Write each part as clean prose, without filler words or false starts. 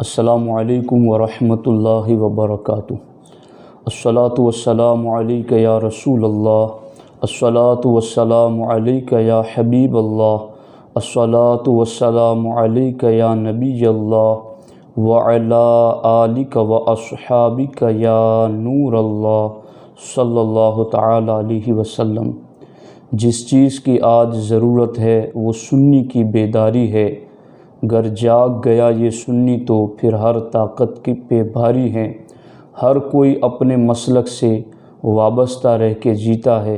السلام علیکم ورحمۃ اللہ وبرکاتہ۔ الصلاۃ والسلام علیک یا رسول اللہ، الصلاۃ والسلام علیک یا حبیب اللہ، الصلاۃ والسلام علیک یا نبی اللہ وعلی آلک واصحابک یا نور اللہ صلی اللہ تعالی علیہ وسلم۔ جس چیز کی آج ضرورت ہے وہ سنی کی بیداری ہے، گر جاگ گیا یہ سنی تو پھر ہر طاقت کی پہ بھاری ہے۔ ہر کوئی اپنے مسلک سے وابستہ رہ کے جیتا ہے،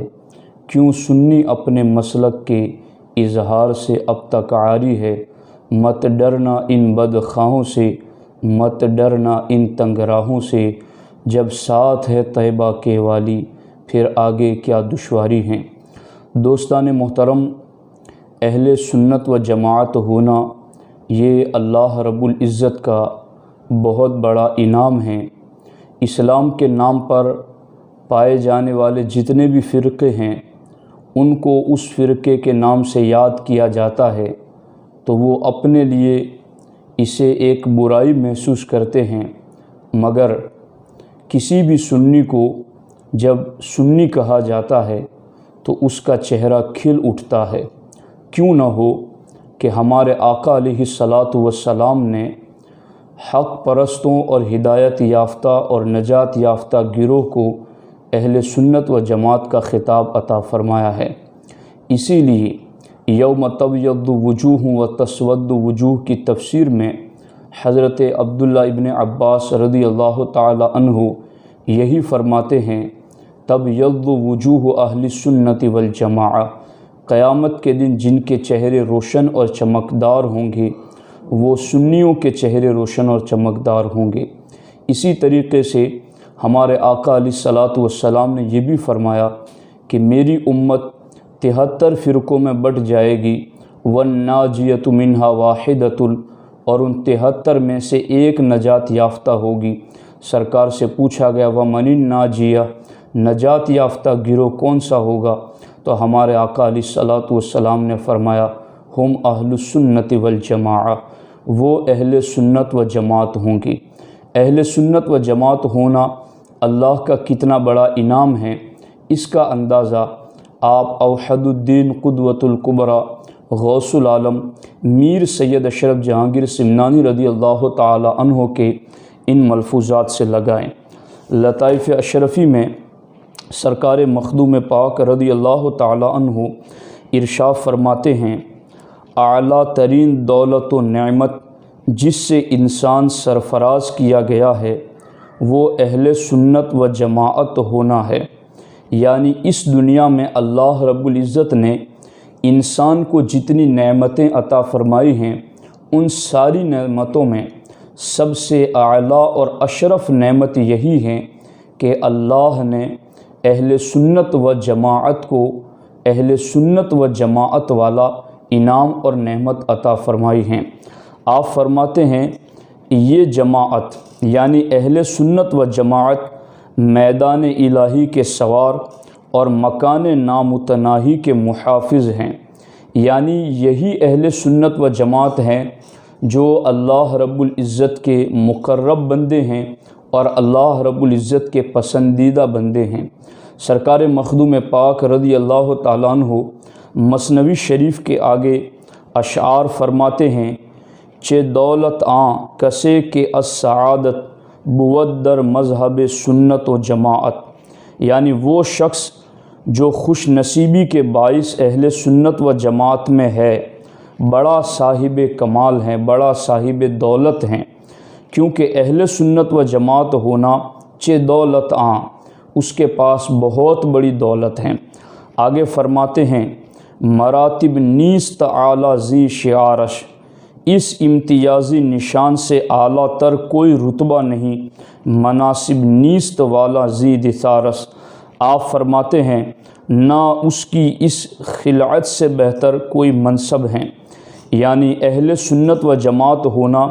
کیوں سنی اپنے مسلک کے اظہار سے اب تک عاری ہے۔ مت ڈرنا ان بدخواہوں سے، مت ڈرنا ان تنگ راہوں سے، جب ساتھ ہے طیبہ کے والی پھر آگے کیا دشواری ہیں۔ دوستان محترم، اہل سنت و جماعت ہونا یہ اللہ رب العزت کا بہت بڑا انعام ہے۔ اسلام کے نام پر پائے جانے والے جتنے بھی فرقے ہیں ان کو اس فرقے کے نام سے یاد کیا جاتا ہے تو وہ اپنے لیے اسے ایک برائی محسوس کرتے ہیں، مگر کسی بھی سنی کو جب سنی کہا جاتا ہے تو اس کا چہرہ کھل اٹھتا ہے۔ کیوں نہ ہو کہ ہمارے آقا علیہ الصلاۃ والسلام نے حق پرستوں اور ہدایت یافتہ اور نجات یافتہ گروہ کو اہل سنت و جماعت کا خطاب عطا فرمایا ہے۔ اسی لیے یوم تبیض وجوہ و تسود وجوہ کی تفسیر میں حضرت عبداللہ ابن عباس رضی اللہ تعالی عنہ یہی فرماتے ہیں، تبیض وجوہ اہل سنت والجماعہ، قیامت کے دن جن کے چہرے روشن اور چمکدار ہوں گے وہ سنیوں کے چہرے روشن اور چمکدار ہوں گے۔ اسی طریقے سے ہمارے آقا علیہ الصلاۃ والسلام نے یہ بھی فرمایا کہ میری امت 73 فرقوں میں بٹ جائے گی، والناجیۃ منہا واحدۃ، اور ان 73 میں سے ایک نجات یافتہ ہوگی۔ سرکار سے پوچھا گیا ومن الناجیہ، نجات یافتہ گروہ کون سا ہوگا؟ تو ہمارے آقا علیہ الصلاۃ والسلام نے فرمایا ہم اہل السنت والجماعہ، وہ اہل سنت و جماعت ہوں گی۔ اہل سنت و جماعت ہونا اللہ کا کتنا بڑا انعام ہے، اس کا اندازہ آپ اوحد الدین قدوۃ الکبریٰ غوث العالم میر سید اشرف جہانگیر سمنانی رضی اللہ تعالی عنہ کے ان ملفوظات سے لگائیں۔ لطائف اشرفی میں سرکار مخدوم پاک رضی اللہ تعالی عنہ ارشاد فرماتے ہیں، اعلیٰ ترین دولت و نعمت جس سے انسان سرفراز کیا گیا ہے وہ اہل سنت و جماعت ہونا ہے۔ یعنی اس دنیا میں اللہ رب العزت نے انسان کو جتنی نعمتیں عطا فرمائی ہیں ان ساری نعمتوں میں سب سے اعلیٰ اور اشرف نعمت یہی ہے کہ اللہ نے اہل سنت و جماعت کو اہل سنت و جماعت والا انعام اور نعمت عطا فرمائی ہیں۔ آپ فرماتے ہیں یہ جماعت یعنی اہل سنت و جماعت میدان الہی کے سوار اور مکان نامتناہی کے محافظ ہیں۔ یعنی یہی اہل سنت و جماعت ہیں جو اللہ رب العزت کے مقرب بندے ہیں اور اللہ رب العزت کے پسندیدہ بندے ہیں۔ سرکار مخدوم پاک رضی اللہ تعالیٰ عنہ مثنوی شریف کے آگے اشعار فرماتے ہیں، چے دولت آں کسے کے السعادت بود در مذہب سنت و جماعت، یعنی وہ شخص جو خوش نصیبی کے باعث اہل سنت و جماعت میں ہے بڑا صاحب کمال ہیں، بڑا صاحب دولت ہیں، کیونکہ اہل سنت و جماعت ہونا چے دولت آں، اس کے پاس بہت بڑی دولت ہیں۔ آگے فرماتے ہیں مراتب نیست اعلیٰ ذی شعارش، اس امتیازی نشان سے اعلیٰ تر کوئی رتبہ نہیں، مناسب نیست والا ذی دثارس، آپ فرماتے ہیں نہ اس کی اس خلعت سے بہتر کوئی منصب ہیں۔ یعنی اہل سنت و جماعت ہونا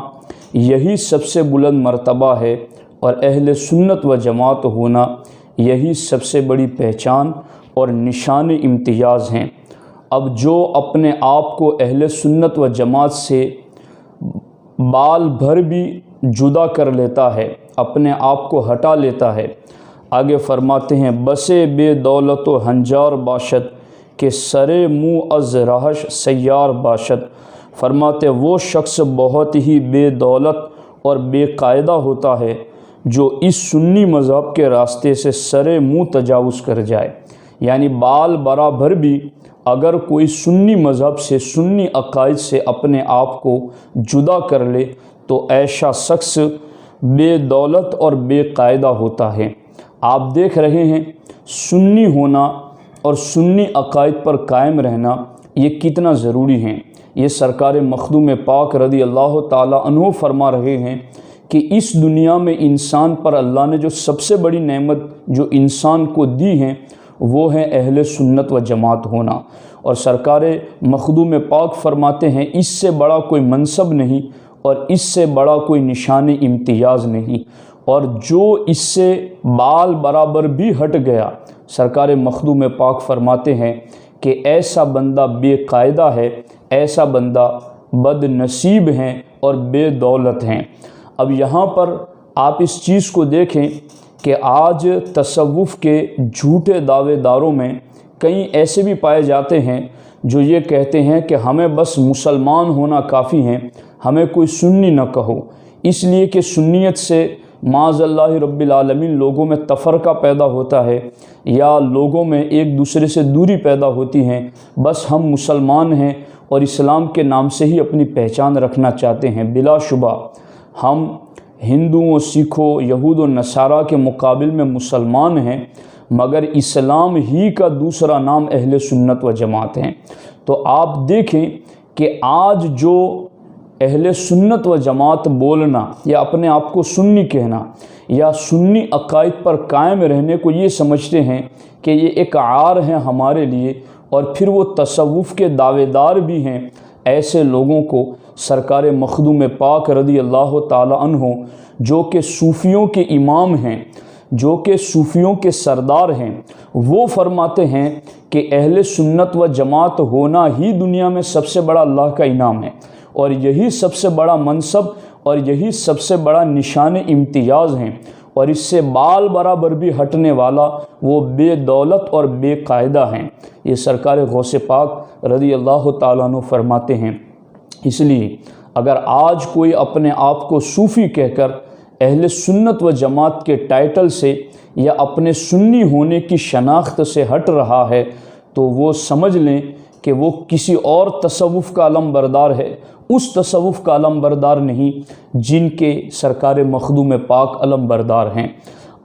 یہی سب سے بلند مرتبہ ہے اور اہل سنت و جماعت ہونا یہی سب سے بڑی پہچان اور نشان امتیاز ہیں۔ اب جو اپنے آپ کو اہل سنت و جماعت سے بال بھر بھی جدا کر لیتا ہے، اپنے آپ کو ہٹا لیتا ہے۔ آگے فرماتے ہیں بسے بے دولت و ہنجار باشد کہ سرے منہ از رہش سیار باشد۔ فرماتے وہ شخص بہت ہی بے دولت اور بے قاعدہ ہوتا ہے جو اس سنی مذہب کے راستے سے سرے منہ تجاوز کر جائے، یعنی بال برابر بھی اگر کوئی سنی مذہب سے، سنی عقائد سے اپنے آپ کو جدا کر لے تو ایسا شخص بے دولت اور بے قاعدہ ہوتا ہے۔ آپ دیکھ رہے ہیں سنی ہونا اور سنی عقائد پر قائم رہنا یہ کتنا ضروری ہے۔ یہ سرکار مخدوم پاک رضی اللہ تعالی عنہ فرما رہے ہیں کہ اس دنیا میں انسان پر اللہ نے جو سب سے بڑی نعمت جو انسان کو دی ہے وہ ہے اہل سنت و جماعت ہونا، اور سرکار مخدوم پاک فرماتے ہیں اس سے بڑا کوئی منصب نہیں اور اس سے بڑا کوئی نشان امتیاز نہیں، اور جو اس سے بال برابر بھی ہٹ گیا، سرکار مخدوم پاک فرماتے ہیں کہ ایسا بندہ بے قاعدہ ہے، ایسا بندہ بد نصیب ہیں اور بے دولت ہیں۔ اب یہاں پر آپ اس چیز کو دیکھیں کہ آج تصوف کے جھوٹے دعوے داروں میں کئی ایسے بھی پائے جاتے ہیں جو یہ کہتے ہیں کہ ہمیں بس مسلمان ہونا کافی ہے، ہمیں کوئی سنی نہ کہو، اس لیے کہ سنیت سے معاذ اللہ رب العالمین لوگوں میں تفرقہ پیدا ہوتا ہے یا لوگوں میں ایک دوسرے سے دوری پیدا ہوتی ہے، بس ہم مسلمان ہیں اور اسلام کے نام سے ہی اپنی پہچان رکھنا چاہتے ہیں۔ بلا شبہ ہم ہندوؤں، سکھوں، یہود و نصارہ کے مقابل میں مسلمان ہیں، مگر اسلام ہی کا دوسرا نام اہل سنت و جماعت ہیں۔ تو آپ دیکھیں کہ آج جو اہل سنت و جماعت بولنا یا اپنے آپ کو سنی کہنا یا سنی عقائد پر قائم رہنے کو یہ سمجھتے ہیں کہ یہ ایک عار ہے ہمارے لیے، اور پھر وہ تصوف کے دعوے دار بھی ہیں، ایسے لوگوں کو سرکار مخدوم پاک رضی اللہ تعالی عنہ جو کہ صوفیوں کے امام ہیں، جو کہ صوفیوں کے سردار ہیں، وہ فرماتے ہیں کہ اہل سنت و جماعت ہونا ہی دنیا میں سب سے بڑا اللہ کا انعام ہے، اور یہی سب سے بڑا منصب اور یہی سب سے بڑا نشان امتیاز ہیں، اور اس سے بال برابر بھی ہٹنے والا وہ بے دولت اور بے قاعدہ ہیں۔ یہ سرکار غوث پاک رضی اللہ تعالیٰ عنہ فرماتے ہیں۔ اس لیے اگر آج کوئی اپنے آپ کو صوفی کہہ کر اہل سنت و جماعت کے ٹائٹل سے یا اپنے سنی ہونے کی شناخت سے ہٹ رہا ہے تو وہ سمجھ لیں کہ وہ کسی اور تصوف کا علم بردار ہے، اس تصوف کا علم بردار نہیں جن کے سرکار مخدوم پاک علم بردار ہیں۔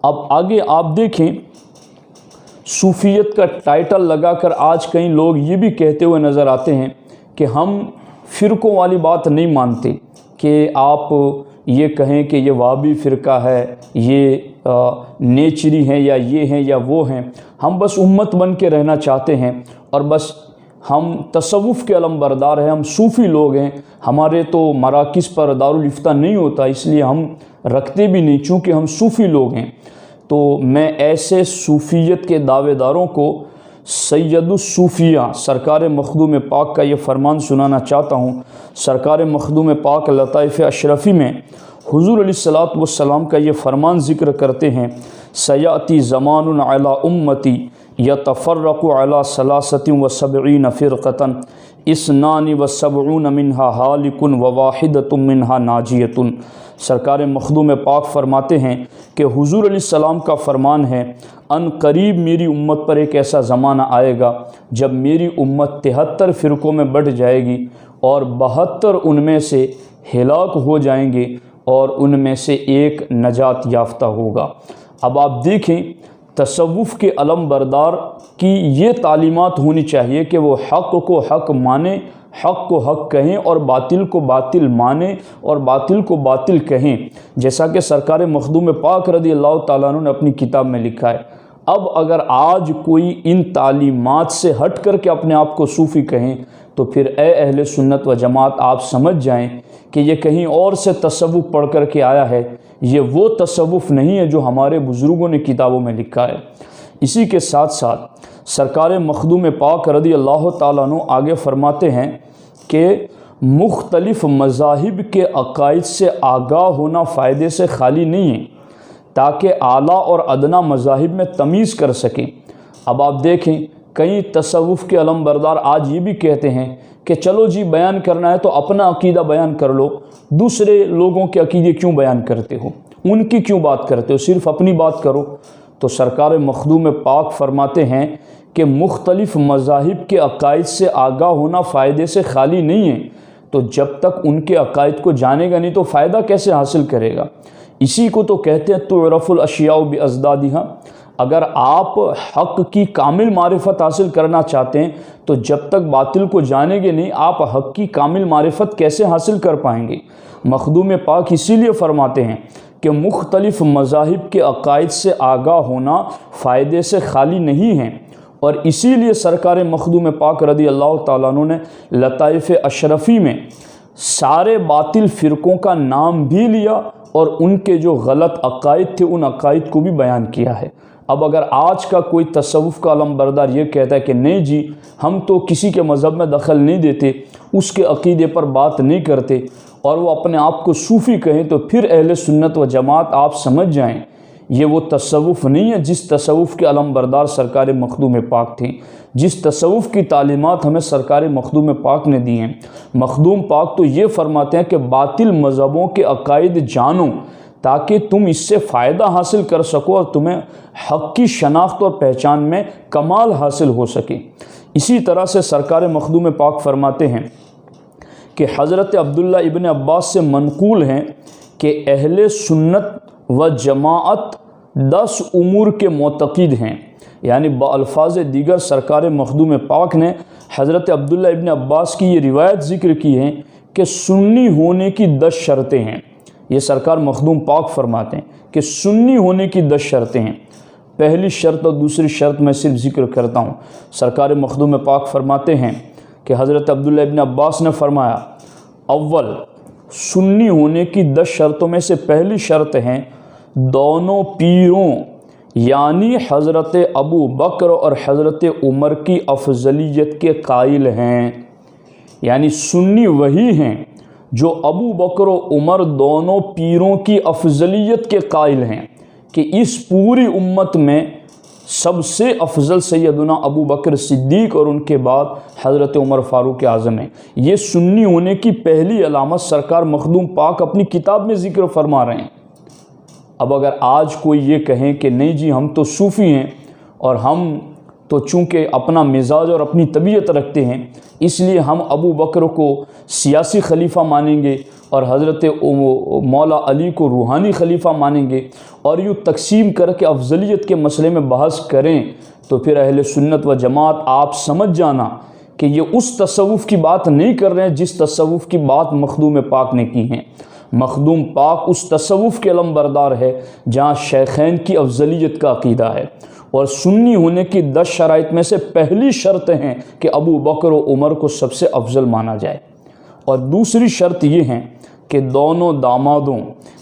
اب آگے آپ دیکھیں صوفیت کا ٹائٹل لگا کر آج کئی لوگ یہ بھی کہتے ہوئے نظر آتے ہیں کہ ہم فرقوں والی بات نہیں مانتے، کہ آپ یہ کہیں کہ یہ وہابی فرقہ ہے، یہ نیچری ہیں یا یہ ہیں یا وہ ہیں، ہم بس امت بن کے رہنا چاہتے ہیں اور بس ہم تصوف کے علم بردار ہیں، ہم صوفی لوگ ہیں، ہمارے تو مراکز پر دارالافتاء نہیں ہوتا اس لیے ہم رکھتے بھی نہیں چونکہ ہم صوفی لوگ ہیں۔ تو میں ایسے صوفیت کے دعوے داروں کو سید الصوفیہ سرکار مخدوم پاک کا یہ فرمان سنانا چاہتا ہوں۔ سرکار مخدوم پاک لطائف اشرفی میں حضور علیہ الصلوۃ والسلام کا یہ فرمان ذکر کرتے ہیں، سیاتی زمان علی امتی یتفرق علی ثلاثۃ وسبعین فرقۃ اثنان وسبعون منہا ہالک وواحدۃ منہا ناجیۃ۔ سرکار مخدوم پاک فرماتے ہیں کہ حضور علیہ السلام کا فرمان ہے، ان قریب میری امت پر ایک ایسا زمانہ آئے گا جب میری امت 73 فرقوں میں بٹ جائے گی اور 72 ان میں سے ہلاک ہو جائیں گے اور ان میں سے ایک نجات یافتہ ہوگا۔ اب آپ دیکھیں تصوف کے علم بردار کی یہ تعلیمات ہونی چاہیے کہ وہ حق کو حق مانیں، حق کو حق کہیں اور باطل کو باطل مانیں اور باطل کو باطل کہیں، جیسا کہ سرکار مخدوم پاک رضی اللہ تعالیٰ عنہ نے اپنی کتاب میں لکھا ہے۔ اب اگر آج کوئی ان تعلیمات سے ہٹ کر کے اپنے آپ کو صوفی کہیں تو پھر اے اہل سنت و جماعت آپ سمجھ جائیں کہ یہ کہیں اور سے تصوف پڑھ کر کے آیا ہے، یہ وہ تصوف نہیں ہے جو ہمارے بزرگوں نے کتابوں میں لکھا ہے۔ اسی کے ساتھ ساتھ سرکار مخدوم پاک رضی اللہ تعالیٰ عنہ آگے فرماتے ہیں کہ مختلف مذاہب کے عقائد سے آگاہ ہونا فائدے سے خالی نہیں ہے تاکہ اعلیٰ اور ادنا مذاہب میں تمیز کر سکیں۔ اب آپ دیکھیں کئی تصوف کے علم بردار آج یہ بھی کہتے ہیں کہ چلو جی بیان کرنا ہے تو اپنا عقیدہ بیان کر لو، دوسرے لوگوں کے عقیدے کیوں بیان کرتے ہو، ان کی کیوں بات کرتے ہو، صرف اپنی بات کرو۔ تو سرکار مخدوم پاک فرماتے ہیں کہ مختلف مذاہب کے عقائد سے آگاہ ہونا فائدے سے خالی نہیں ہے، تو جب تک ان کے عقائد کو جانے گا نہیں تو فائدہ کیسے حاصل کرے گا؟ اسی کو تو کہتے ہیں تعرف الاشیاء بازدادها۔ اگر آپ حق کی کامل معرفت حاصل کرنا چاہتے ہیں تو جب تک باطل کو جانیں گے نہیں آپ حق کی کامل معرفت کیسے حاصل کر پائیں گے؟ مخدوم پاک اسی لیے فرماتے ہیں کہ مختلف مذاہب کے عقائد سے آگاہ ہونا فائدے سے خالی نہیں ہیں، اور اسی لیے سرکار مخدوم پاک رضی اللہ تعالیٰ عنہ نے لطائف اشرفی میں سارے باطل فرقوں کا نام بھی لیا اور ان کے جو غلط عقائد تھے ان عقائد کو بھی بیان کیا ہے۔ اب اگر آج کا کوئی تصوف کا علم بردار یہ کہتا ہے کہ نہیں جی ہم تو کسی کے مذہب میں دخل نہیں دیتے، اس کے عقیدے پر بات نہیں کرتے، اور وہ اپنے آپ کو صوفی کہیں، تو پھر اہل سنت و جماعت آپ سمجھ جائیں یہ وہ تصوف نہیں ہے جس تصوف کے علم بردار سرکار مخدوم پاک تھیں، جس تصوف کی تعلیمات ہمیں سرکار مخدوم پاک نے دی ہیں۔ مخدوم پاک تو یہ فرماتے ہیں کہ باطل مذہبوں کے عقائد جانو تاکہ تم اس سے فائدہ حاصل کر سکو اور تمہیں حق کی شناخت اور پہچان میں کمال حاصل ہو سکے۔ اسی طرح سے سرکار مخدوم پاک فرماتے ہیں کہ حضرت عبداللہ ابن عباس سے منقول ہیں کہ اہل سنت و جماعت 10 امور کے معتقد ہیں، یعنی بالفاظ دیگر سرکار مخدوم پاک نے حضرت عبداللہ ابن عباس کی یہ روایت ذکر کی ہے کہ سنی ہونے کی 10 شرطیں ہیں۔ یہ سرکار مخدوم پاک فرماتے ہیں کہ سنی ہونے کی 10 شرطیں ہیں۔ پہلی شرط اور دوسری شرط میں صرف ذکر کرتا ہوں۔ سرکار مخدوم پاک فرماتے ہیں کہ حضرت عبداللہ ابن عباس نے فرمایا اول سنی ہونے کی 10 شرطوں میں سے پہلی شرط ہے دونوں پیروں یعنی حضرت ابو بکر اور حضرت عمر کی افضلیت کے قائل ہیں، یعنی سنی وہی ہیں جو ابو بکر و عمر دونوں پیروں کی افضلیت کے قائل ہیں کہ اس پوری امت میں سب سے افضل سیدنا ابو بکر صدیق اور ان کے بعد حضرت عمر فاروق اعظم ہیں۔ یہ سنی ہونے کی پہلی علامت سرکار مخدوم پاک اپنی کتاب میں ذکر فرما رہے ہیں۔ اب اگر آج کوئی یہ کہیں کہ نہیں جی ہم تو صوفی ہیں اور ہم تو چونکہ اپنا مزاج اور اپنی طبیعت رکھتے ہیں اس لیے ہم ابو بکر کو سیاسی خلیفہ مانیں گے اور حضرت مولا علی کو روحانی خلیفہ مانیں گے، اور یوں تقسیم کر کے افضلیت کے مسئلے میں بحث کریں، تو پھر اہل سنت و جماعت آپ سمجھ جانا کہ یہ اس تصوف کی بات نہیں کر رہے ہیں جس تصوف کی بات مخدوم پاک نے کی ہیں۔ مخدوم پاک اس تصوف کے علم بردار ہے جہاں شیخین کی افضلیت کا عقیدہ ہے، اور سنی ہونے کی 10 شرائط میں سے پہلی شرط ہیں کہ ابو بکر و عمر کو سب سے افضل مانا جائے، اور دوسری شرط یہ ہے کہ دونوں دامادوں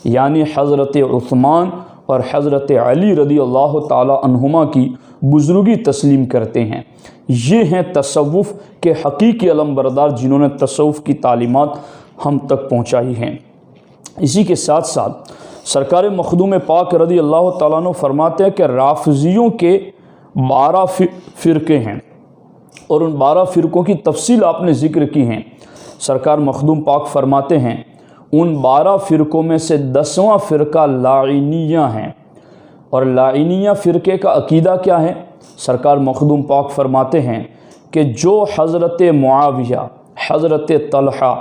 یعنی حضرت عثمان اور حضرت علی رضی اللہ تعالی عنہما کی بزرگی تسلیم کرتے ہیں۔ یہ ہیں تصوف کے حقیقی علم بردار جنہوں نے تصوف کی تعلیمات ہم تک پہنچائی ہیں۔ اسی کے ساتھ ساتھ سرکار مخدوم پاک رضی اللہ تعالیٰ عنہ فرماتے ہیں کہ رافضیوں کے 12 فرقے ہیں، اور ان 12 فرقوں کی تفصیل آپ نے ذکر کی ہیں۔ سرکار مخدوم پاک فرماتے ہیں ان 12 فرقوں میں سے 10واں فرقہ لاعنیہ ہیں، اور لاعنیہ فرقے کا عقیدہ کیا ہے؟ سرکار مخدوم پاک فرماتے ہیں کہ جو حضرت معاویہ، حضرت طلحہ،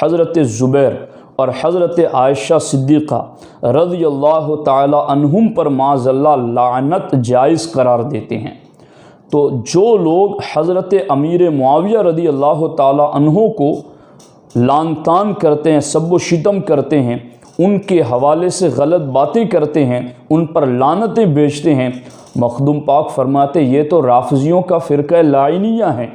حضرت زبیر اور حضرت عائشہ صدیقہ رضی اللہ تعالی عنہم پر معاذ اللہ لعنت جائز قرار دیتے ہیں، تو جو لوگ حضرت امیر معاویہ رضی اللہ تعالی عنہ کو لعن طعن کرتے ہیں، سب و شتم کرتے ہیں، ان کے حوالے سے غلط باتیں کرتے ہیں، ان پر لعنتیں بیچتے ہیں، مخدوم پاک فرماتے یہ تو رافضیوں کا فرقہ لاعنیہ ہے۔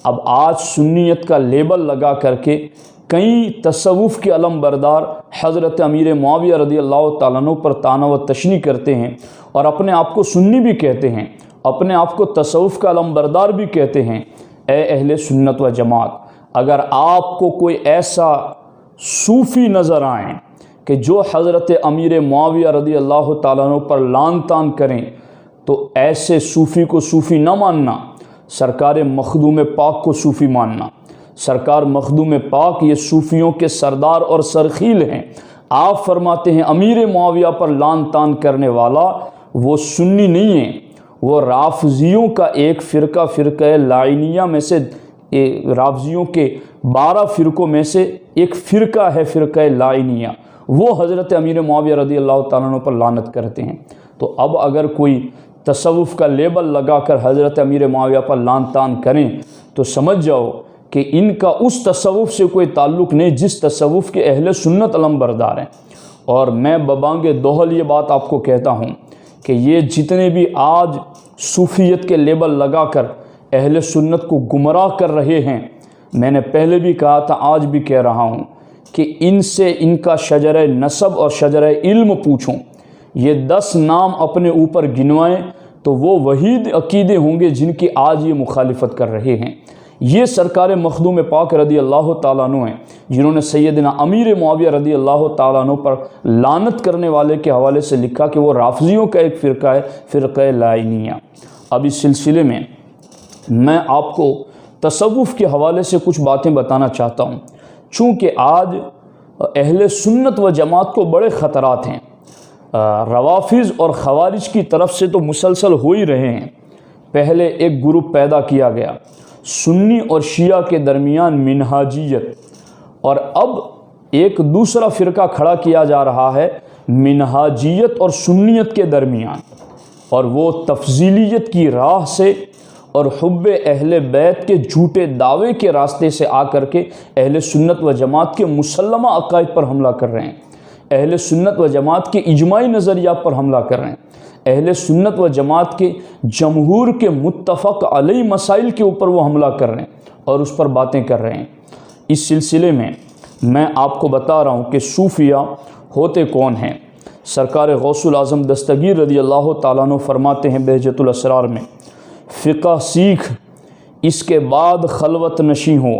اب آج سنیت کا لیبل لگا کر کے کئی تصوف کے علم بردار حضرت امیر معاویہ رضی اللہ تعالیٰ عنہ پر طعن و تشنیع کرتے ہیں، اور اپنے آپ کو سنی بھی کہتے ہیں، اپنے آپ کو تصوف کا علم بردار بھی کہتے ہیں۔ اے اہل سنت و جماعت، اگر آپ کو کوئی ایسا صوفی نظر آئیں کہ جو حضرت امیر معاویہ رضی اللہ تعالیٰ عنہ پر لعن طعن کریں تو ایسے صوفی کو صوفی نہ ماننا، سرکار مخدوم پاک کو صوفی ماننا۔ سرکار مخدوم پاک یہ صوفیوں کے سردار اور سرخیل ہیں۔ آپ فرماتے ہیں امیر معاویہ پر لعن طعن کرنے والا وہ سنی نہیں ہے، وہ رافضیوں کا ایک فرقہ لائنیہ میں سے، رافضیوں کے 12 فرقوں میں سے ایک فرقہ ہے، فرقہ لائنیہ، وہ حضرت امیر معاویہ رضی اللہ تعالیٰ عنہ پر لعنت کرتے ہیں۔ تو اب اگر کوئی تصوف کا لیبل لگا کر حضرت امیر معاویہ پر لعن طعن کریں تو سمجھ جاؤ کہ ان کا اس تصوف سے کوئی تعلق نہیں جس تصوف کے اہل سنت علم بردار ہیں۔ اور میں ببانگ دوہل یہ بات آپ کو کہتا ہوں کہ یہ جتنے بھی آج صوفیت کے لیبل لگا کر اہل سنت کو گمراہ کر رہے ہیں، میں نے پہلے بھی کہا تھا، آج بھی کہہ رہا ہوں کہ ان سے ان کا شجرہ نسب اور شجرہ علم پوچھوں، یہ 10 نام اپنے اوپر گنوائیں تو وہ وحید عقیدے ہوں گے جن کی آج یہ مخالفت کر رہے ہیں۔ یہ سرکار مخدوم پاک رضی اللہ تعالیٰ عنہ ہیں جنہوں نے سیدنا امیر معاویہ رضی اللہ تعالیٰ عنہ پر لعنت کرنے والے کے حوالے سے لکھا کہ وہ رافضیوں کا ایک فرقہ ہے، فرقہ لائنیہ۔ اب اس سلسلے میں میں آپ کو تصوف کے حوالے سے کچھ باتیں بتانا چاہتا ہوں، چونکہ آج اہل سنت و جماعت کو بڑے خطرات ہیں۔ روافض اور خوارج کی طرف سے تو مسلسل ہو ہی رہے ہیں۔ پہلے ایک گروپ پیدا کیا گیا سنی اور شیعہ کے درمیان منہاجیت، اور اب ایک دوسرا فرقہ کھڑا کیا جا رہا ہے منہاجیت اور سنیت کے درمیان، اور وہ تفضیلیت کی راہ سے اور حب اہل بیت کے جھوٹے دعوے کے راستے سے آ کر کے اہل سنت و جماعت کے مسلمہ عقائد پر حملہ کر رہے ہیں، اہل سنت و جماعت کے اجماعی نظریات پر حملہ کر رہے ہیں، اہل سنت و جماعت کے جمہور کے متفق علیہ مسائل کے اوپر وہ حملہ کر رہے ہیں اور اس پر باتیں کر رہے ہیں۔ اس سلسلے میں آپ کو بتا رہا ہوں کہ صوفیہ ہوتے کون ہیں۔ سرکار غوث الاعظم دستگیر رضی اللہ تعالیٰ عنہ فرماتے ہیں بہجت الاسرار میں، فقہ سیکھ اس کے بعد خلوت نشیں ہو،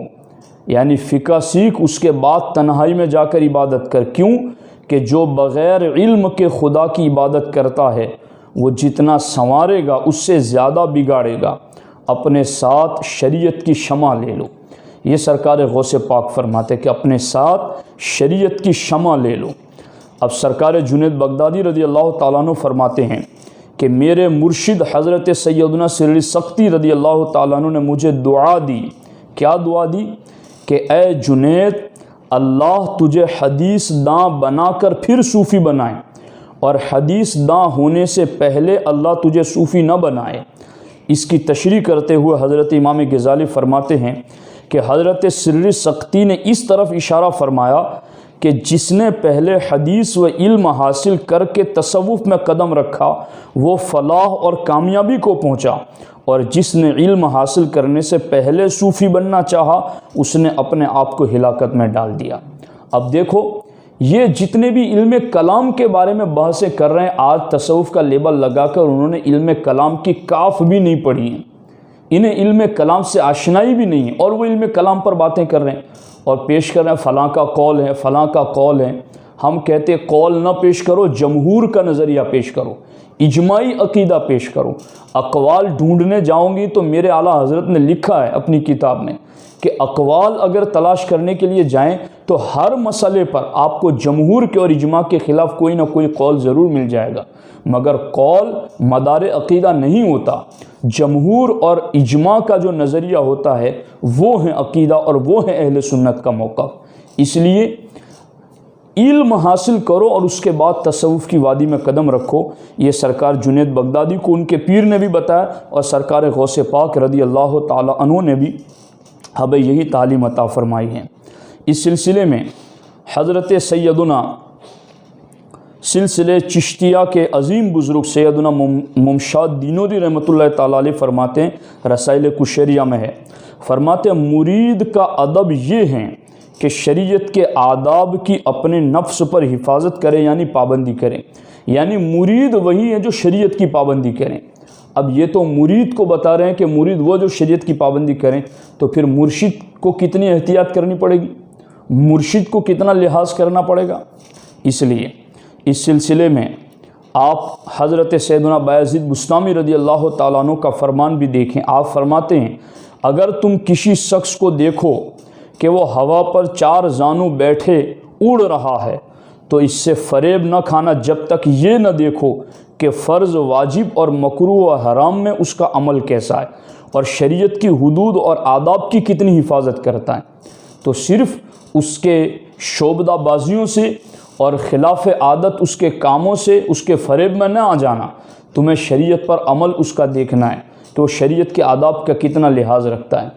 یعنی فقہ سیکھ اس کے بعد تنہائی میں جا کر عبادت کر۔ کیوں کہ جو بغیر علم کے خدا کی عبادت کرتا ہے وہ جتنا سنوارے گا اس سے زیادہ بگاڑے گا۔ اپنے ساتھ شریعت کی شمع لے لو، یہ سرکار غوث پاک فرماتے کہ اپنے ساتھ شریعت کی شمع لے لو۔ اب سرکار جنید بغدادی رضی اللہ تعالیٰ عنہ فرماتے ہیں کہ میرے مرشد حضرت سیدنا سری سختی رضی اللہ تعالیٰ عنہ نے مجھے دعا دی۔ کیا دعا دی؟ کہ اے جنید، اللہ تجھے حدیث داں بنا کر پھر صوفی بنائے، اور حدیث داں ہونے سے پہلے اللہ تجھے صوفی نہ بنائے۔ اس کی تشریح کرتے ہوئے حضرت امام غزالی فرماتے ہیں کہ حضرت سری سختی نے اس طرف اشارہ فرمایا کہ جس نے پہلے حدیث و علم حاصل کر کے تصوف میں قدم رکھا وہ فلاح اور کامیابی کو پہنچا، اور جس نے علم حاصل کرنے سے پہلے صوفی بننا چاہا اس نے اپنے آپ کو ہلاکت میں ڈال دیا۔ اب دیکھو، یہ جتنے بھی علم کلام کے بارے میں بحثیں کر رہے ہیں، آج تصوف کا لیبل لگا کر انہوں نے علم کلام کی کاف بھی نہیں پڑھی ہیں، انہیں علم کلام سے آشنائی بھی نہیں ہے، اور وہ علم کلام پر باتیں کر رہے ہیں اور پیش کر رہے ہیں فلاں کا قول ہے، فلاں کا قول ہے۔ ہم کہتے قول نہ پیش کرو، جمہور کا نظریہ پیش کرو، اجماعی عقیدہ پیش کرو۔ اقوال ڈھونڈنے جاؤں گی تو میرے اعلیٰ حضرت نے لکھا ہے اپنی کتاب میں کہ اقوال اگر تلاش کرنے کے لیے جائیں تو ہر مسئلے پر آپ کو جمہور کے اور اجماع کے خلاف کوئی نہ کوئی قول ضرور مل جائے گا، مگر قول مدار عقیدہ نہیں ہوتا۔ جمہور اور اجماع کا جو نظریہ ہوتا ہے وہ ہے عقیدہ، اور وہ ہے اہل سنت کا موقف۔ اس لیے علم حاصل کرو اور اس کے بعد تصوف کی وادی میں قدم رکھو۔ یہ سرکار جنید بغدادی کو ان کے پیر نے بھی بتایا، اور سرکار غوث پاک رضی اللہ تعالی عنہ نے بھی ہمیں یہی تعلیم عطا فرمائی ہے۔ اس سلسلے میں حضرت سیدنا سلسلے چشتیہ کے عظیم بزرگ سیدنا ممشاد دینودی رحمۃ اللہ تعالی علیہ فرماتے ہیں، رسائل کشیریہ میں ہے، فرماتے ہیں مرید کا ادب یہ ہے کہ شریعت کے آداب کی اپنے نفس پر حفاظت کرے، یعنی پابندی کرے۔ یعنی مرید وہی ہے جو شریعت کی پابندی کریں۔ اب یہ تو مرید کو بتا رہے ہیں کہ مرید وہ جو شریعت کی پابندی کریں، تو پھر مرشد کو کتنی احتیاط کرنی پڑے گی، مرشد کو کتنا لحاظ کرنا پڑے گا۔ اس لیے اس سلسلے میں آپ حضرت سیدنا بایزید بسطامی رضی اللہ تعالیٰ عنہ کا فرمان بھی دیکھیں۔ آپ فرماتے ہیں اگر تم کسی شخص کو دیکھو کہ وہ ہوا پر 4 زانو بیٹھے اڑ رہا ہے تو اس سے فریب نہ کھانا جب تک یہ نہ دیکھو کہ فرض، واجب اور مکروہ و حرام میں اس کا عمل کیسا ہے اور شریعت کی حدود اور آداب کی کتنی حفاظت کرتا ہے۔ تو صرف اس کے شعبدہ بازیوں سے اور خلاف عادت اس کے کاموں سے اس کے فریب میں نہ آ جانا، تمہیں شریعت پر عمل اس کا دیکھنا ہے کہ وہ شریعت کے آداب کا کتنا لحاظ رکھتا ہے۔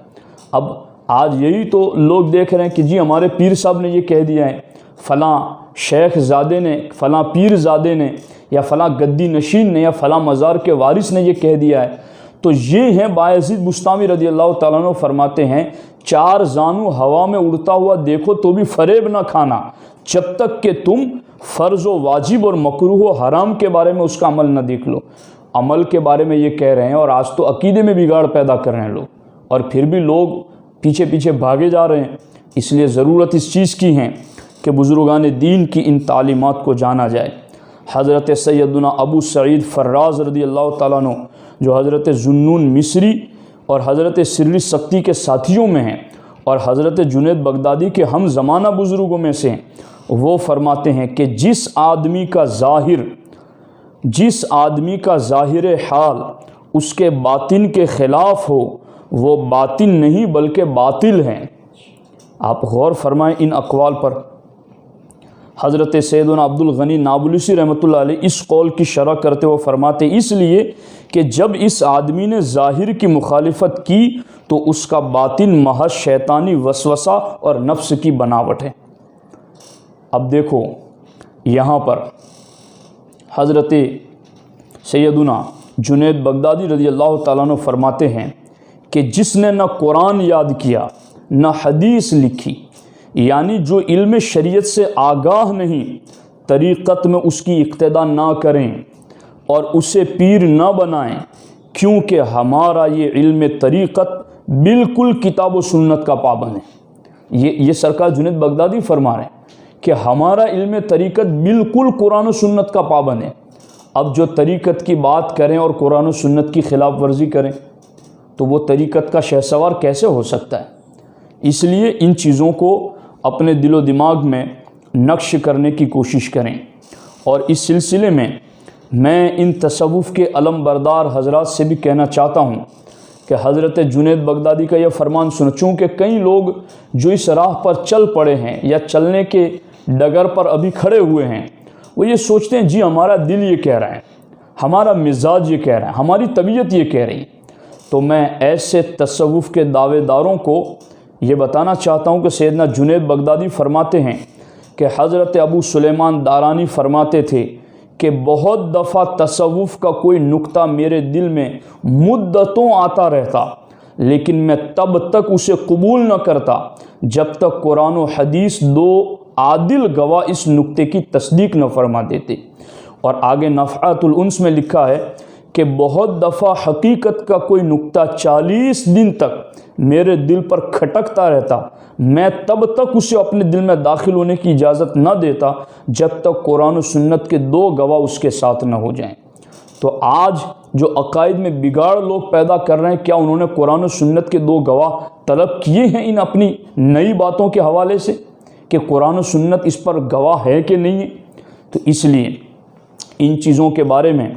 اب آج یہی تو لوگ دیکھ رہے ہیں کہ جی ہمارے پیر صاحب نے یہ کہہ دیا ہے، فلاں شیخ زادے نے، فلاں پیر زادے نے، یا فلاں گدی نشین نے، یا فلاں مزار کے وارث نے یہ کہہ دیا ہے۔ تو یہ ہیں بایزید بسطامی رضی اللہ تعالیٰ عنہ فرماتے ہیں 4 زانو ہوا میں اڑتا ہوا دیکھو تو بھی فریب نہ کھانا جب تک کہ تم فرض و واجب اور مکروہ و حرام کے بارے میں اس کا عمل نہ دیکھ لو۔ عمل کے بارے میں یہ کہہ رہے ہیں، اور آج تو عقیدے میں بگاڑ پیدا کر رہے ہیں لوگ، اور پھر بھی لوگ پیچھے پیچھے بھاگے جا رہے ہیں۔ اس لیے ضرورت اس چیز کی ہے کہ بزرگان دین کی ان تعلیمات کو جانا جائے۔ حضرت سیدنا ابو سعید فراز رضی اللہ تعالیٰ عنہ جو حضرت ذوالنون مصری اور حضرت سری سکتی کے ساتھیوں میں ہیں اور حضرت جنید بغدادی کے ہم زمانہ بزرگوں میں سے ہیں، وہ فرماتے ہیں کہ جس آدمی کا ظاہر حال اس کے باطن کے خلاف ہو وہ باطن نہیں بلکہ باطل ہیں۔ آپ غور فرمائیں ان اقوال پر۔ حضرت سیدنا عبد الغنی نابلسی رحمۃ اللہ علیہ اس قول کی شرح کرتے ہوئے فرماتے اس لیے کہ جب اس آدمی نے ظاہر کی مخالفت کی تو اس کا باطن محض شیطانی وسوسہ اور نفس کی بناوٹ ہے۔ اب دیکھو یہاں پر حضرت سیدنا جنید بغدادی رضی اللہ تعالیٰ عنہ فرماتے ہیں کہ جس نے نہ قرآن یاد کیا نہ حدیث لکھی، یعنی جو علم شریعت سے آگاہ نہیں، طریقت میں اس کی اقتدا نہ کریں اور اسے پیر نہ بنائیں، کیونکہ ہمارا یہ علم طریقت بالکل کتاب و سنت کا پابند ہے۔ یہ سرکار جنید بغدادی فرما رہے ہیں کہ ہمارا علم طریقت بالکل قرآن و سنت کا پابند ہے۔ اب جو طریقت کی بات کریں اور قرآن و سنت کی خلاف ورزی کریں تو وہ طریقت کا شہسوار کیسے ہو سکتا ہے؟ اس لیے ان چیزوں کو اپنے دل و دماغ میں نقش کرنے کی کوشش کریں۔ اور اس سلسلے میں میں ان تصوف کے علم بردار حضرات سے بھی کہنا چاہتا ہوں کہ حضرت جنید بغدادی کا یہ فرمان سنو، چونکہ کئی لوگ جو اس راہ پر چل پڑے ہیں یا چلنے کے ڈگر پر ابھی کھڑے ہوئے ہیں، وہ یہ سوچتے ہیں جی ہمارا دل یہ کہہ رہا ہے، ہمارا مزاج یہ کہہ رہا ہے، ہماری طبیعت یہ کہہ رہی ہے۔ تو میں ایسے تصوف کے دعوے داروں کو یہ بتانا چاہتا ہوں کہ سیدنا جنید بغدادی فرماتے ہیں کہ حضرت ابو سلیمان دارانی فرماتے تھے کہ بہت دفعہ تصوف کا کوئی نقطہ میرے دل میں مدتوں آتا رہتا، لیکن میں تب تک اسے قبول نہ کرتا جب تک قرآن و حدیث 2 عادل گواہ اس نقطے کی تصدیق نہ فرما دیتے۔ اور آگے نفحات الانس میں لکھا ہے کہ بہت دفعہ حقیقت کا کوئی نقطہ 40 دن تک میرے دل پر کھٹکتا رہتا، میں تب تک اسے اپنے دل میں داخل ہونے کی اجازت نہ دیتا جب تک قرآن و سنت کے 2 گواہ اس کے ساتھ نہ ہو جائیں۔ تو آج جو عقائد میں بگاڑ لوگ پیدا کر رہے ہیں، کیا انہوں نے قرآن و سنت کے 2 گواہ طلب کیے ہیں ان اپنی نئی باتوں کے حوالے سے کہ قرآن و سنت اس پر گواہ ہے کہ نہیں ہے؟ تو اس لیے ان چیزوں کے بارے میں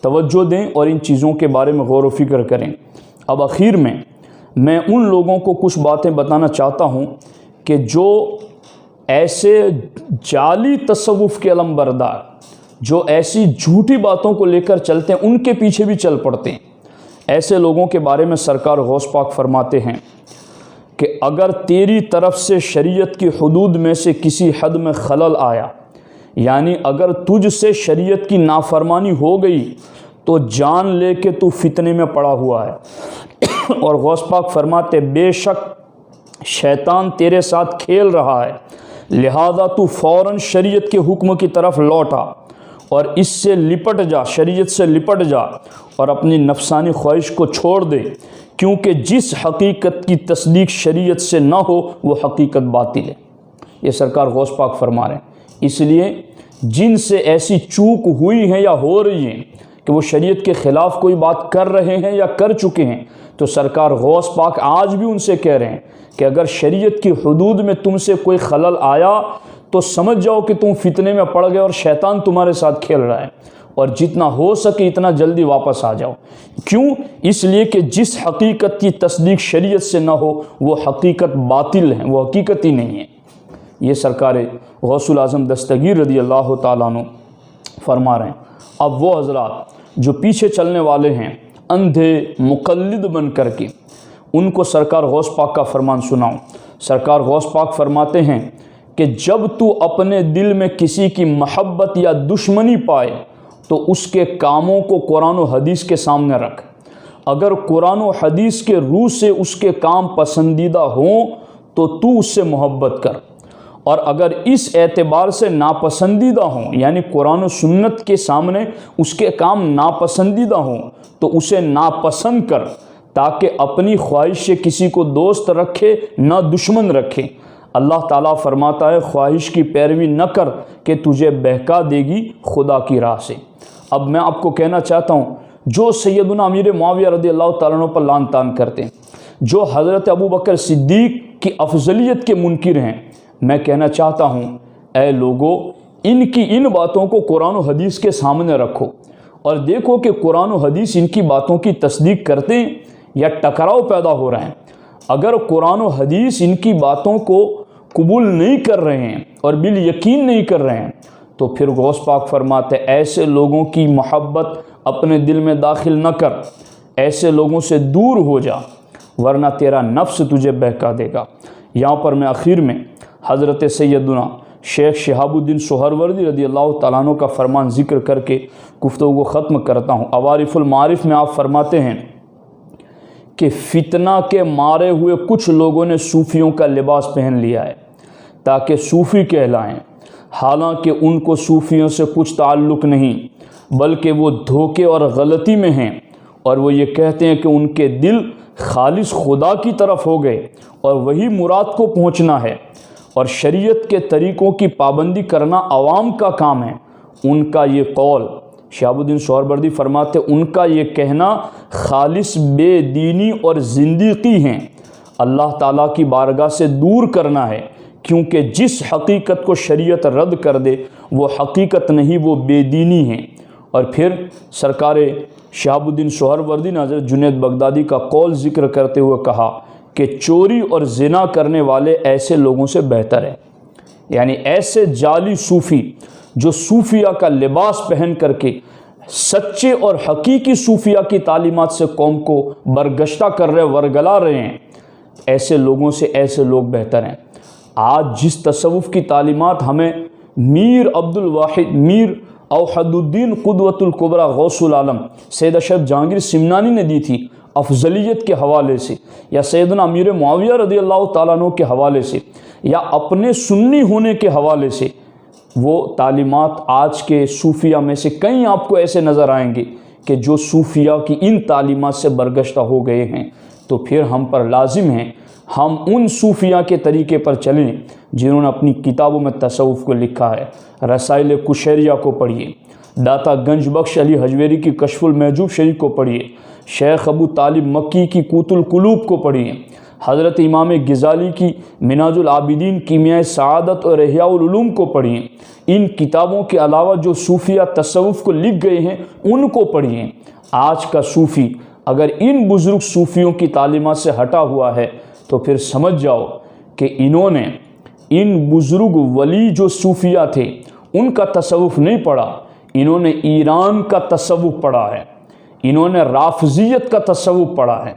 توجہ دیں اور ان چیزوں کے بارے میں غور و فکر کریں۔ اب اخیر میں ان لوگوں کو کچھ باتیں بتانا چاہتا ہوں کہ جو ایسے جعلی تصوف کے علم بردار، جو ایسی جھوٹی باتوں کو لے کر چلتے ہیں، ان کے پیچھے بھی چل پڑتے ہیں، ایسے لوگوں کے بارے میں سرکار غوث پاک فرماتے ہیں کہ اگر تیری طرف سے شریعت کی حدود میں سے کسی حد میں خلل آیا، یعنی اگر تجھ سے شریعت کی نافرمانی ہو گئی تو جان لے کہ تو فتنے میں پڑا ہوا ہے۔ اور غوث پاک فرماتے بے شک شیطان تیرے ساتھ کھیل رہا ہے، لہذا تو فوراً شریعت کے حکم کی طرف لوٹا اور اس سے لپٹ جا، شریعت سے لپٹ جا اور اپنی نفسانی خواہش کو چھوڑ دے، کیونکہ جس حقیقت کی تصدیق شریعت سے نہ ہو وہ حقیقت باطل ہے۔ یہ سرکار غوث پاک فرما رہے ہیں۔ اس لیے جن سے ایسی چوک ہوئی ہے یا ہو رہی ہے کہ وہ شریعت کے خلاف کوئی بات کر رہے ہیں یا کر چکے ہیں، تو سرکار غوث پاک آج بھی ان سے کہہ رہے ہیں کہ اگر شریعت کی حدود میں تم سے کوئی خلل آیا تو سمجھ جاؤ کہ تم فتنے میں پڑ گئے اور شیطان تمہارے ساتھ کھیل رہا ہے، اور جتنا ہو سکے اتنا جلدی واپس آ جاؤ۔ کیوں؟ اس لیے کہ جس حقیقت کی تصدیق شریعت سے نہ ہو وہ حقیقت باطل ہے، وہ حقیقت ہی نہیں ہے۔ یہ سرکار غوث الاعظم دستگیر رضی اللہ تعالیٰ عنہ فرما رہے ہیں۔ اب وہ حضرات جو پیچھے چلنے والے ہیں اندھے مقلد بن کر کے، ان کو سرکار غوث پاک کا فرمان سناؤں۔ سرکار غوث پاک فرماتے ہیں کہ جب تو اپنے دل میں کسی کی محبت یا دشمنی پائے تو اس کے کاموں کو قرآن و حدیث کے سامنے رکھ۔ اگر قرآن و حدیث کے روح سے اس کے کام پسندیدہ ہوں تو تو اس سے محبت کر، اور اگر اس اعتبار سے ناپسندیدہ ہوں، یعنی قرآن و سنت کے سامنے اس کے کام ناپسندیدہ ہوں، تو اسے ناپسند کر، تاکہ اپنی خواہش سے کسی کو دوست رکھے نہ دشمن رکھے۔ اللہ تعالیٰ فرماتا ہے خواہش کی پیروی نہ کر کہ تجھے بہکا دے گی خدا کی راہ سے۔ اب میں آپ کو کہنا چاہتا ہوں، جو سیدنا امیر معاویہ رضی اللہ تعالیٰ عنہ پر لعن طعن کرتے ہیں، جو حضرت ابوبکر صدیق کی افضلیت کے منکر ہیں، میں کہنا چاہتا ہوں اے لوگو، ان کی ان باتوں کو قرآن و حدیث کے سامنے رکھو اور دیکھو کہ قرآن و حدیث ان کی باتوں کی تصدیق کرتے ہیں یا ٹکراؤ پیدا ہو رہے ہیں۔ اگر قرآن و حدیث ان کی باتوں کو قبول نہیں کر رہے ہیں اور بالیقین نہیں کر رہے ہیں تو پھر غوث پاک فرماتے ایسے لوگوں کی محبت اپنے دل میں داخل نہ کر، ایسے لوگوں سے دور ہو جا، ورنہ تیرا نفس تجھے بہکا دے گا۔ یہاں پر میں آخر میں حضرت سیدنا شیخ شہاب الدین سہروردی رضی اللہ تعالیٰ عنہ کا فرمان ذکر کر کے گفتگو کو ختم کرتا ہوں۔ عوارف المعارف میں آپ فرماتے ہیں کہ فتنہ کے مارے ہوئے کچھ لوگوں نے صوفیوں کا لباس پہن لیا ہے تاکہ صوفی کہلائیں، حالانکہ ان کو صوفیوں سے کچھ تعلق نہیں، بلکہ وہ دھوکے اور غلطی میں ہیں، اور وہ یہ کہتے ہیں کہ ان کے دل خالص خدا کی طرف ہو گئے اور وہی مراد کو پہنچنا ہے، اور شریعت کے طریقوں کی پابندی کرنا عوام کا کام ہے۔ ان کا یہ قول، شہاب الدین سہروردی فرماتے ان کا یہ کہنا خالص بے دینی اور زندیقی ہیں، اللہ تعالیٰ کی بارگاہ سے دور کرنا ہے، کیونکہ جس حقیقت کو شریعت رد کر دے وہ حقیقت نہیں، وہ بے دینی ہیں۔ اور پھر سرکار شہاب الدین سہروردی نے حضرت جنید بغدادی کا قول ذکر کرتے ہوئے کہا کہ چوری اور زنا کرنے والے ایسے لوگوں سے بہتر ہے، یعنی ایسے جعلی صوفی جو صوفیہ کا لباس پہن کر کے سچے اور حقیقی صوفیہ کی تعلیمات سے قوم کو برگشتہ کر رہے، ورگلا رہے ہیں، ایسے لوگوں سے ایسے لوگ بہتر ہیں۔ آج جس تصوف کی تعلیمات ہمیں میر عبد الواحد، میر اوحد الدین قدوۃ الکبریٰ غوث العالم سید اشرف جہانگیر سمنانی نے دی تھی افضلیت کے حوالے سے، یا سیدنا امیر معاویہ رضی اللہ تعالیٰ عنہ کے حوالے سے، یا اپنے سنی ہونے کے حوالے سے، وہ تعلیمات آج کے صوفیہ میں سے کئی آپ کو ایسے نظر آئیں گے کہ جو صوفیہ کی ان تعلیمات سے برگشتہ ہو گئے ہیں۔ تو پھر ہم پر لازم ہے ہم ان صوفیہ کے طریقے پر چلیں جنہوں نے اپنی کتابوں میں تصوف کو لکھا ہے۔ رسائل کشیریہ کو پڑھیے، داتا گنج بخش علی حجویری کی کشف المحجوب شریف کو پڑھیے، شیخ ابو طالب مکی کی قوت القلوب کو پڑھیے، حضرت امام غزالی کی مناج العابدین کیمیاء سعادت اور احیاء العلوم کو پڑھیے۔ ان کتابوں کے علاوہ جو صوفیہ تصوف کو لکھ گئے ہیں ان کو پڑھیے۔ آج کا صوفی اگر ان بزرگ صوفیوں کی تعلیمات سے ہٹا ہوا ہے تو پھر سمجھ جاؤ کہ انہوں نے ان بزرگ ولی جو صوفیہ تھے ان کا تصوف نہیں پڑھا، انہوں نے ایران کا تصوف پڑھا ہے، انہوں نے رافضیت کا تصوف پڑھا ہے،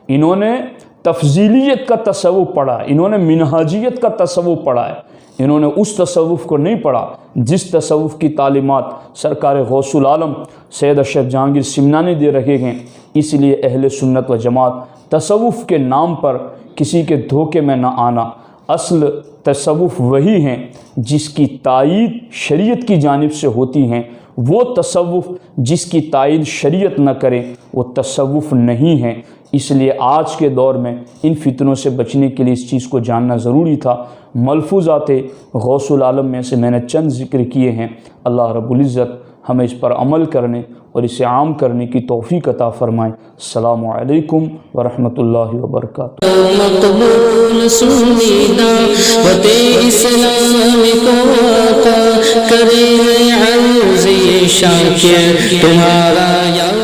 انہوں نے تفضیلیت کا تصوف پڑھا ہے، انہوں نے منہاجیت کا تصوف پڑھا ہے، انہوں نے اس تصوف کو نہیں پڑھا جس تصوف کی تعلیمات سرکار غوث العالم سید اشرف جہانگیر سمنانی دے رہے ہیں۔ اس لیے اہل سنت و جماعت تصوف کے نام پر کسی کے دھوکے میں نہ آنا، اصل تصوف وہی ہیں جس کی تائید شریعت کی جانب سے ہوتی ہیں، وہ تصوف جس کی تائید شریعت نہ کرے وہ تصوف نہیں ہے۔ اس لیے آج کے دور میں ان فتنوں سے بچنے کے لیے اس چیز کو جاننا ضروری تھا۔ ملفوظات غوث العالم میں سے میں نے چند ذکر کیے ہیں۔ اللہ رب العزت ہمیں اس پر عمل کرنے اور اسے عام کرنے کی توفیق عطا فرمائے۔ السلام علیکم ورحمۃ اللہ وبرکاتہ۔ مقبول سنیدہ وتے اسلام کو آقا کرے عرض یہ شاکر تمہارا یا